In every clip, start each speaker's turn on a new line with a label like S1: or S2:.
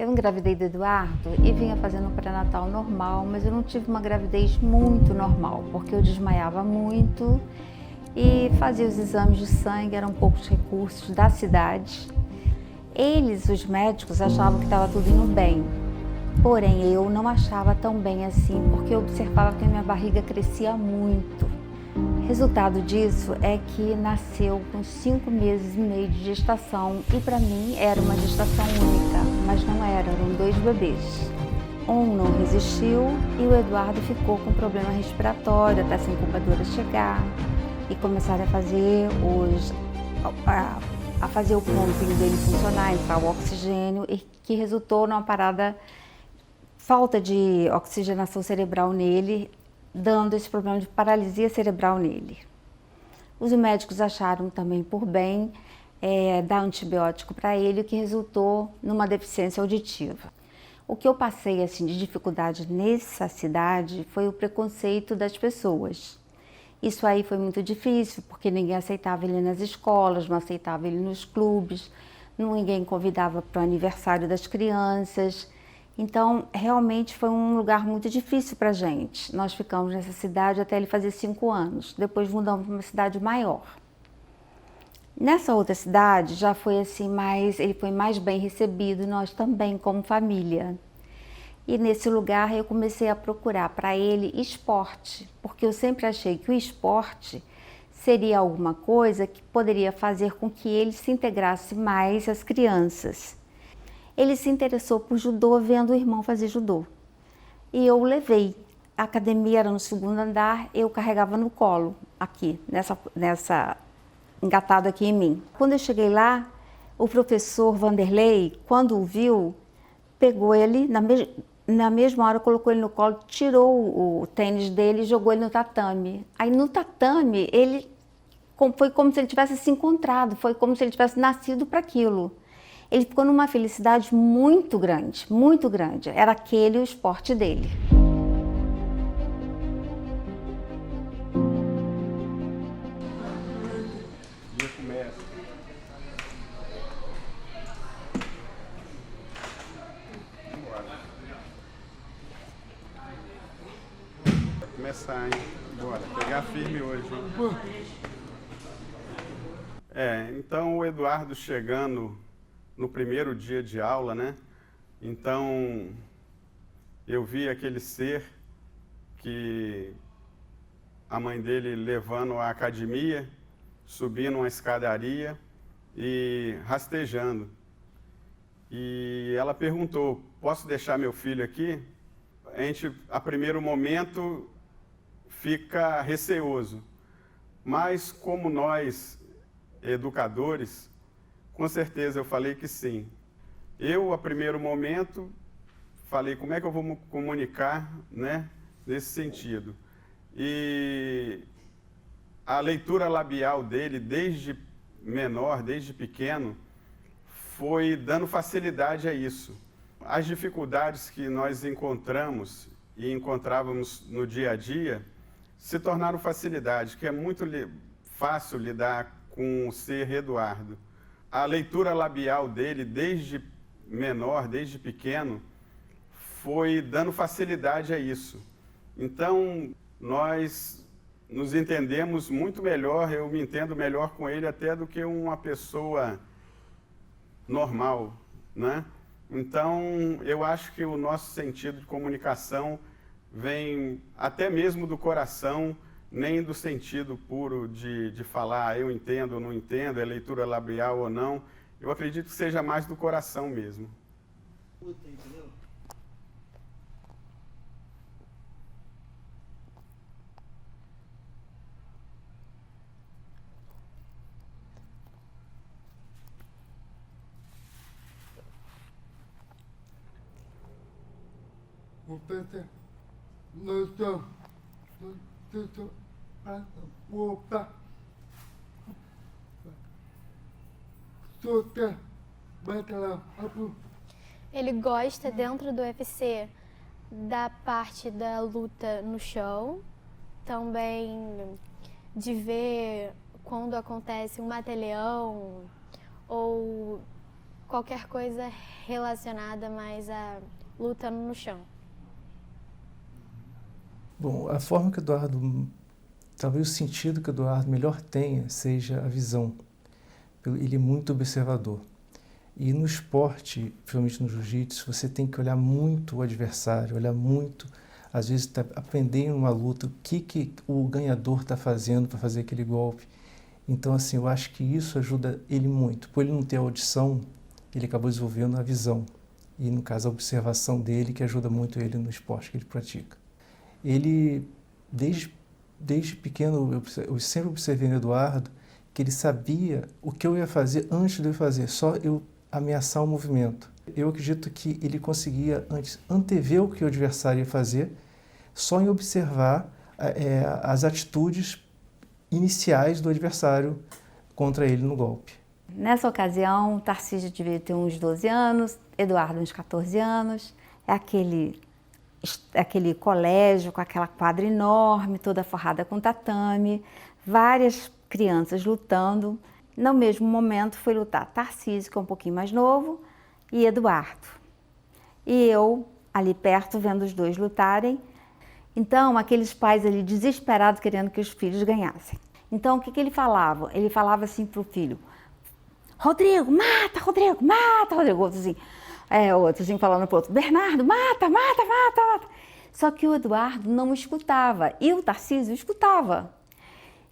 S1: Eu engravidei do Eduardo e vinha fazendo um pré-natal normal, mas eu não tive uma gravidez muito normal, porque eu desmaiava muito e fazia os exames de sangue, eram poucos recursos da cidade. Eles, os médicos, achavam que estava tudo indo bem, porém eu não achava tão bem assim, porque eu observava que a minha barriga crescia muito. Resultado disso é que nasceu com 5 meses e meio de gestação e para mim era uma gestação única, mas não era, eram 2 bebês. Um não resistiu e o Eduardo ficou com problema respiratório até essa incubadora chegar e começaram a fazer o pumping dele funcionar, entrar o oxigênio, e que resultou numa falta de oxigenação cerebral nele, dando esse problema de paralisia cerebral nele. Os médicos acharam também por bem dar antibiótico para ele, o que resultou numa deficiência auditiva. O que eu passei assim, de dificuldade nessa cidade foi o preconceito das pessoas. Isso aí foi muito difícil, porque ninguém aceitava ele nas escolas, não aceitava ele nos clubes, ninguém convidava para o aniversário das crianças. Então, realmente foi um lugar muito difícil para a gente. Nós ficamos nessa cidade até ele fazer 5 anos. Depois mudamos para uma cidade maior. Nessa outra cidade, já foi assim ele foi mais bem recebido, nós também como família. E nesse lugar eu comecei a procurar para ele esporte, porque eu sempre achei que o esporte seria alguma coisa que poderia fazer com que ele se integrasse mais às crianças. Ele se interessou por judô vendo o irmão fazer judô. E eu o levei. A academia era no 2º andar, eu carregava no colo, aqui, engatado aqui em mim. Quando eu cheguei lá, o professor Vanderlei, quando o viu, pegou ele, na mesma hora colocou ele no colo, tirou o tênis dele e jogou ele no tatame. Aí no tatame, foi como se ele tivesse se encontrado, foi como se ele tivesse nascido para aquilo. Ele ficou numa felicidade muito grande, muito grande. Era aquele o esporte dele.
S2: Vai começar, hein? Bora, pegar firme hoje, hein? Então o Eduardo chegando no primeiro dia de aula, né? Então, eu vi aquele ser que a mãe dele levando à academia, subindo uma escadaria e rastejando. E ela perguntou, posso deixar meu filho aqui? A gente, a primeiro momento, fica receoso. Mas como nós, educadores, com certeza eu falei que sim. Eu, a primeiro momento, falei como é que eu vou me comunicar, né, nesse sentido. E a leitura labial dele, desde menor, desde pequeno, foi dando facilidade a isso. As dificuldades que nós encontramos e encontrávamos no dia a dia se tornaram facilidade, que é muito fácil lidar com o ser Eduardo. A leitura labial dele, desde menor, desde pequeno, foi dando facilidade a isso. Então, nós nos entendemos muito melhor, eu me entendo melhor com ele até do que uma pessoa normal, né? Então, eu acho que o nosso sentido de comunicação vem até mesmo do coração, nem do sentido puro de falar, eu entendo ou não entendo, é leitura labial ou não. Eu acredito que seja mais do coração mesmo.
S3: Entendeu?
S4: Ele gosta, dentro do UFC, da parte da luta no chão, também de ver quando acontece um mata-leão ou qualquer coisa relacionada mais à luta no chão.
S5: Bom, a forma que o Eduardo, talvez o sentido que o Eduardo melhor tenha seja a visão. Ele é muito observador. E no esporte, principalmente no jiu-jitsu, você tem que olhar muito o adversário, olhar muito, às vezes aprender em uma luta o que o ganhador está fazendo para fazer aquele golpe. Então, assim, eu acho que isso ajuda ele muito. Por ele não ter audição, ele acabou desenvolvendo a visão. E, no caso, a observação dele, que ajuda muito ele no esporte que ele pratica. Ele, desde pequeno, eu sempre observei no Eduardo que ele sabia o que eu ia fazer antes de eu fazer, só eu ameaçar o movimento. Eu acredito que ele conseguia antes antever o que o adversário ia fazer, só em observar as atitudes iniciais do adversário contra ele no golpe.
S1: Nessa ocasião, Tarcísio devia ter uns 12 anos, Eduardo uns 14 anos. É aquele colégio com aquela quadra enorme, toda forrada com tatame, várias crianças lutando. No mesmo momento foi lutar Tarcísio, que é um pouquinho mais novo, e Eduardo. E eu, ali perto, vendo os dois lutarem. Então, aqueles pais ali desesperados querendo que os filhos ganhassem. Então, o que ele falava? Ele falava assim para o filho: Rodrigo, mata, Rodrigo, mata, Rodrigo. Outro assim falando para o outro: Bernardo, mata, mata, mata, mata. Só que o Eduardo não escutava e o Tarcísio escutava.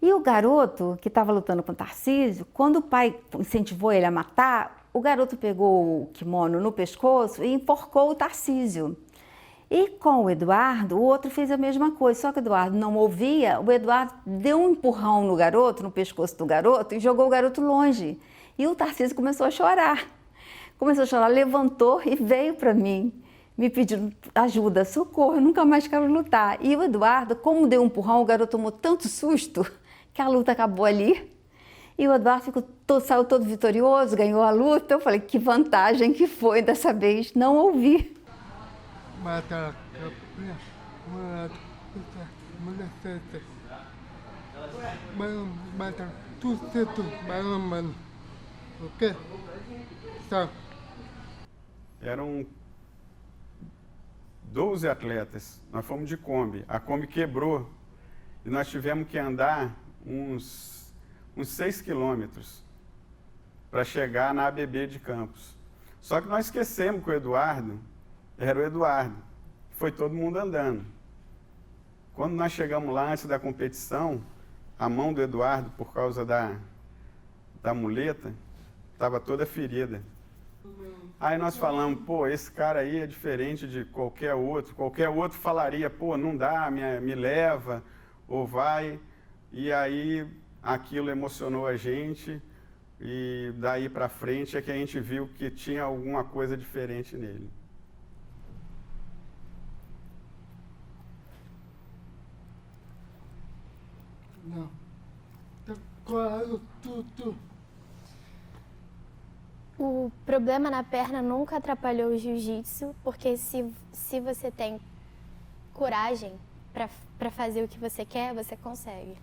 S1: E o garoto que estava lutando com o Tarcísio, quando o pai incentivou ele a matar, o garoto pegou o kimono no pescoço e enforcou o Tarcísio. E com o Eduardo, o outro fez a mesma coisa, só que o Eduardo não ouvia, o Eduardo deu um empurrão no garoto, no pescoço do garoto, e jogou o garoto longe. E o Tarcísio começou a chorar. Começou a chorar, levantou e veio para mim, me pedindo ajuda, socorro, eu nunca mais quero lutar. E o Eduardo, como deu um empurrão, o garoto tomou tanto susto que a luta acabou ali. E o Eduardo saiu todo vitorioso, ganhou a luta. Eu falei, que vantagem que foi dessa vez não ouvir.
S6: Mata, ok? Tá.
S2: Eram 12 atletas, nós fomos de Kombi. A Kombi quebrou e nós tivemos que andar uns 6 quilômetros para chegar na ABB de Campos. Só que nós esquecemos que o Eduardo era o Eduardo. Foi todo mundo andando. Quando nós chegamos lá antes da competição, a mão do Eduardo, por causa da muleta, estava toda ferida. Aí nós falamos, pô, esse cara aí é diferente de qualquer outro. Qualquer outro falaria, pô, não dá, me leva, ou vai. E aí aquilo emocionou a gente, e daí para frente é que a gente viu que tinha alguma coisa diferente nele.
S6: Não. Tá claro, tudo.
S4: O problema na perna nunca atrapalhou o jiu-jitsu, porque se você tem coragem para fazer o que você quer, você consegue.